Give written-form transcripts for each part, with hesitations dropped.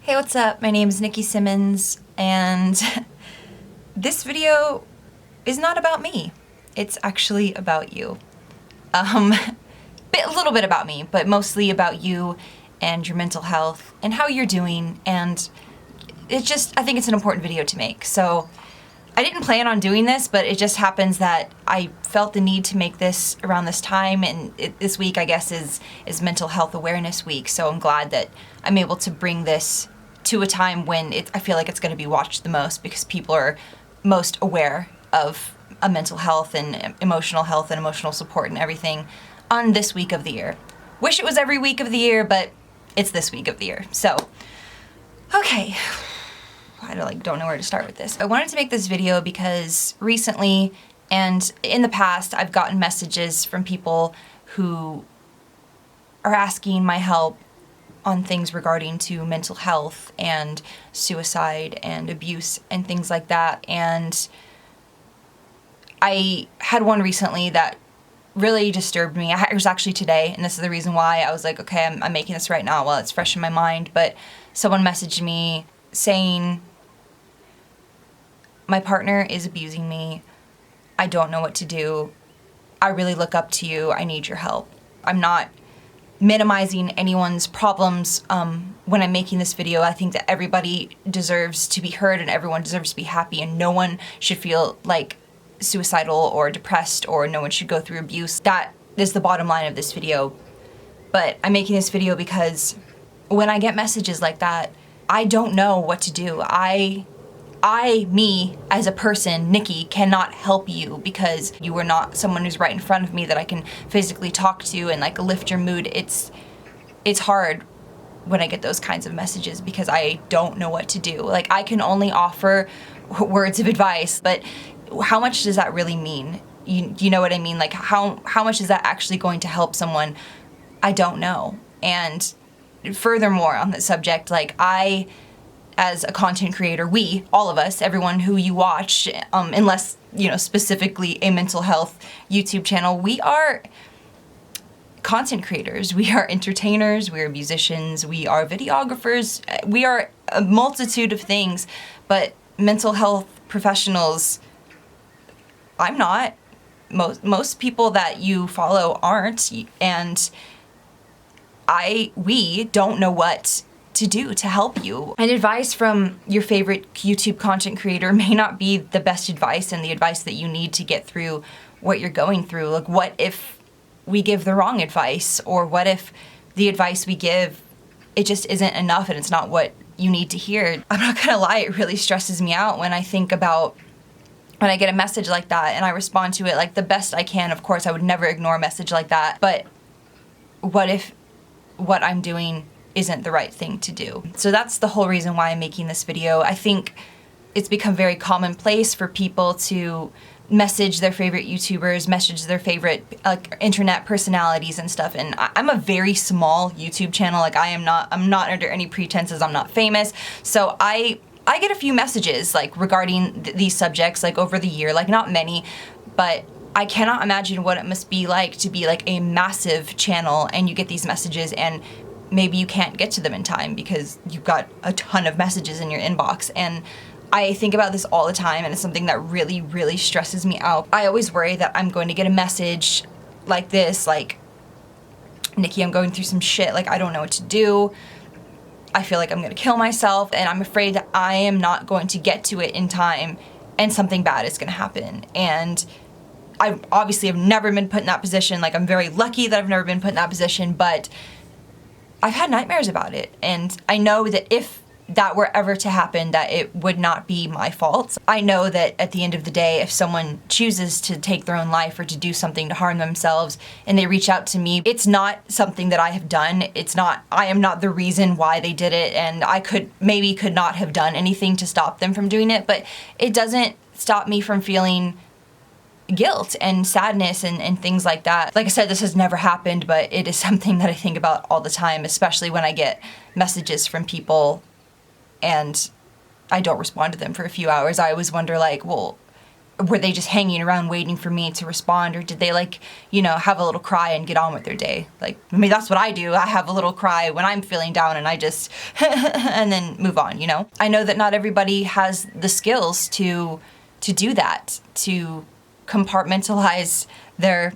Hey, what's up? My name is Nikki Simmons, and this video is not about me. It's actually about you. A little bit about me, but mostly about you and your mental health and how you're doing, and I think it's an important video to make. So I didn't plan on doing this, but it just happens that I felt the need to make this around this time, and this week, I guess, is Mental Health Awareness Week, so I'm glad that I'm able to bring this to a time when I feel like it's going to be watched the most because people are most aware of mental health and emotional support and everything on this week of the year. Wish it was every week of the year, but it's this week of the year. So, okay. I don't know where to start with this. I wanted to make this video because recently and in the past I've gotten messages from people who are asking my help on things regarding to mental health and suicide and abuse and things like that. And I had one recently that really disturbed me. It was actually today, and this is the reason why I was like, okay, I'm making this right now while it's fresh in my mind. But someone messaged me saying, my partner is abusing me. I don't know what to do. I really look up to you. I need your help. I'm not minimizing anyone's problems when I'm making this video. I think that everybody deserves to be heard and everyone deserves to be happy, and no one should feel like suicidal or depressed, or no one should go through abuse. That is the bottom line of this video. But I'm making this video because when I get messages like that, I don't know what to do. Me, as a person, Nikki, cannot help you because you are not someone who's right in front of me that I can physically talk to and like lift your mood. It's hard when I get those kinds of messages because I don't know what to do. Like, I can only offer words of advice, but how much does that really mean? You know what I mean? Like, how much is that actually going to help someone? I don't know. And furthermore on this subject, like, as a content creator, all of us, everyone who you watch, unless, specifically a mental health YouTube channel, we are content creators. We are entertainers, we are musicians, we are videographers, we are a multitude of things, but mental health professionals, I'm not. Most people that you follow aren't, and we don't know what to do to help you. And advice from your favorite YouTube content creator may not be the best advice and the advice that you need to get through what you're going through. Like, what if we give the wrong advice? Or what if the advice we give, it just isn't enough and it's not what you need to hear? I'm not gonna lie, it really stresses me out when I think about when I get a message like that and I respond to it like the best I can. Of course, I would never ignore a message like that, but what if what I'm doing isn't the right thing to do? So that's the whole reason why I'm making this video. I think it's become very commonplace for people to message their favorite YouTubers, message their favorite internet personalities and stuff. And I'm a very small YouTube channel. Like, I'm not under any pretenses. I'm not famous. So I get a few messages like regarding these subjects like over the year, like not many, but I cannot imagine what it must be like to be like a massive channel and you get these messages and maybe you can't get to them in time because you've got a ton of messages in your inbox. And I think about this all the time, and it's something that really, really stresses me out. I always worry that I'm going to get a message like this, like, Nikki, I'm going through some shit, like, I don't know what to do. I feel like I'm gonna kill myself, and I'm afraid that I am not going to get to it in time, and something bad is gonna happen. And I obviously have never been put in that position. Like, I'm very lucky that I've never been put in that position, but I've had nightmares about it, and I know that if that were ever to happen, that it would not be my fault. I know that at the end of the day, if someone chooses to take their own life or to do something to harm themselves and they reach out to me, it's not something that I have done. I am not the reason why they did it, and I could not have done anything to stop them from doing it, but it doesn't stop me from feeling guilt and sadness and things like that. Like I said, this has never happened, but it is something that I think about all the time, especially when I get messages from people and I don't respond to them for a few hours. I always wonder, like, well, were they just hanging around waiting for me to respond, or did they like, you know, have a little cry and get on with their day? Like, I mean, that's what I do. I have a little cry when I'm feeling down and I just and then move on, you know? I know that not everybody has the skills to do that, to compartmentalize their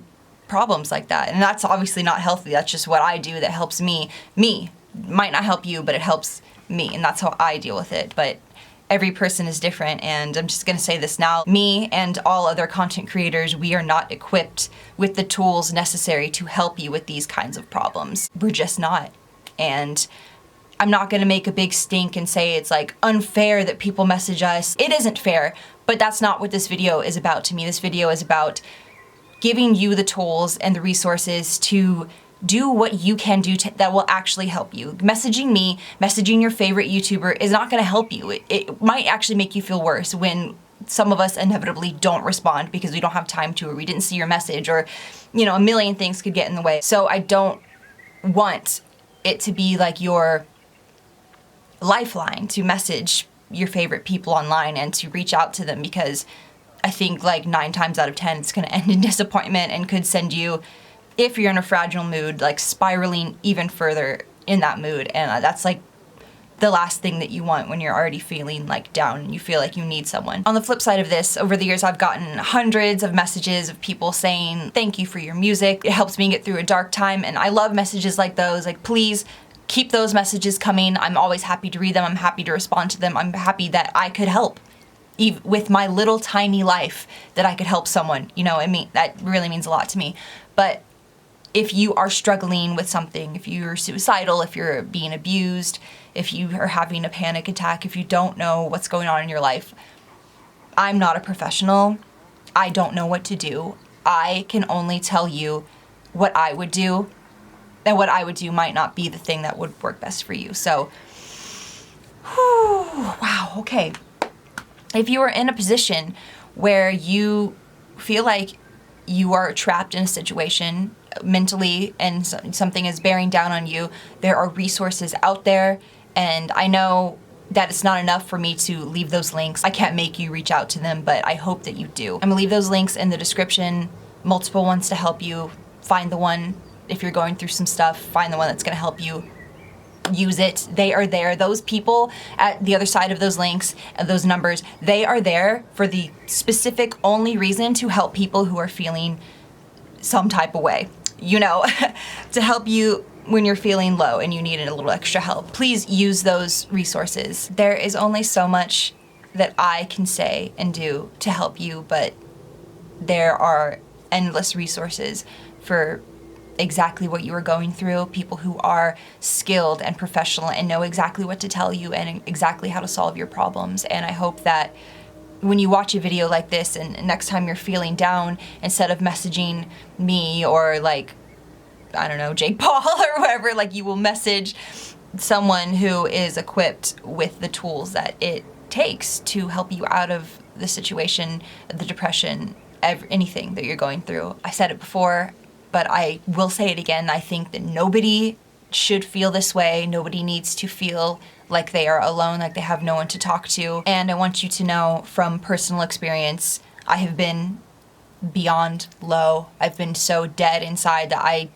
problems like that. And that's obviously not healthy. That's just what I do that helps me. Me might not help you, but it helps me, and that's how I deal with it. But every person is different, and I'm just gonna say this now. Me and all other content creators, we are not equipped with the tools necessary to help you with these kinds of problems. We're just not. And I'm not gonna make a big stink and say it's like unfair that people message us. It isn't fair, but that's not what this video is about to me. This video is about giving you the tools and the resources to do what you can do that will actually help you. Messaging me, messaging your favorite YouTuber is not gonna help you. It might actually make you feel worse when some of us inevitably don't respond because we don't have time to, or we didn't see your message, or, you know, a million things could get in the way. So I don't want it to be like your lifeline to message your favorite people online and to reach out to them, because I think like 9 times out of 10 it's gonna end in disappointment and could send you, if you're in a fragile mood, like spiraling even further in that mood. And that's like the last thing that you want when you're already feeling like down and you feel like you need someone. On the flip side of this, over the years I've gotten hundreds of messages of people saying, thank you for your music. It helps me get through a dark time. And I love messages like those. Like, please keep those messages coming. I'm always happy to read them. I'm happy to respond to them. I'm happy that I could help. With my little tiny life, that I could help someone. You know, I mean, that really means a lot to me. But if you are struggling with something, if you're suicidal, if you're being abused, if you are having a panic attack, if you don't know what's going on in your life, I'm not a professional. I don't know what to do. I can only tell you what I would do, and what I would do might not be the thing that would work best for you. So, whew, wow, okay. If you are in a position where you feel like you are trapped in a situation mentally and something is bearing down on you, there are resources out there. And I know that it's not enough for me to leave those links. I can't make you reach out to them, but I hope that you do. I'm gonna leave those links in the description, multiple ones to help you find the one. If you're going through some stuff, find the one that's gonna help you. Use it. They are there. Those people at the other side of those links and those numbers, they are there for the specific only reason to help people who are feeling some type of way, you know, to help you when you're feeling low and you need a little extra help. Please use those resources. There is only so much that I can say and do to help you, but there are endless resources for exactly what you are going through, people who are skilled and professional and know exactly what to tell you and exactly how to solve your problems. And I hope that when you watch a video like this and next time you're feeling down, instead of messaging me or like, I don't know, Jake Paul or whoever, like you will message someone who is equipped with the tools that it takes to help you out of the situation, the depression, anything that you're going through. I said it before, but I will say it again. I think that nobody should feel this way. Nobody needs to feel like they are alone, like they have no one to talk to. And I want you to know from personal experience, I have been beyond low. I've been so dead inside that I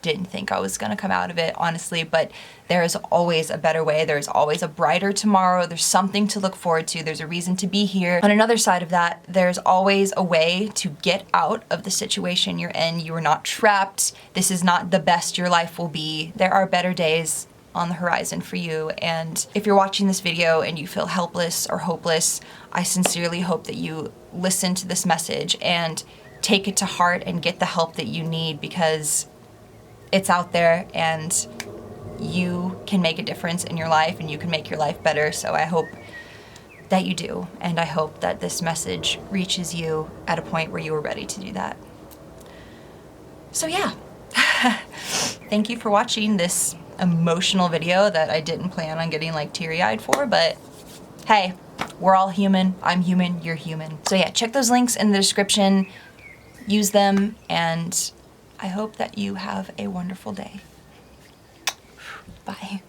didn't think I was gonna come out of it, honestly, but there is always a better way. There's always a brighter tomorrow. There's something to look forward to. There's a reason to be here. On another side of that, there's always a way to get out of the situation you're in. You are not trapped. This is not the best your life will be. There are better days on the horizon for you. And if you're watching this video and you feel helpless or hopeless, I sincerely hope that you listen to this message and take it to heart and get the help that you need, because it's out there and you can make a difference in your life and you can make your life better. So I hope that you do. And I hope that this message reaches you at a point where you are ready to do that. So yeah, thank you for watching this emotional video that I didn't plan on getting like teary-eyed for, but hey, we're all human. I'm human, you're human. So yeah, check those links in the description, use them, and I hope that you have a wonderful day. Bye.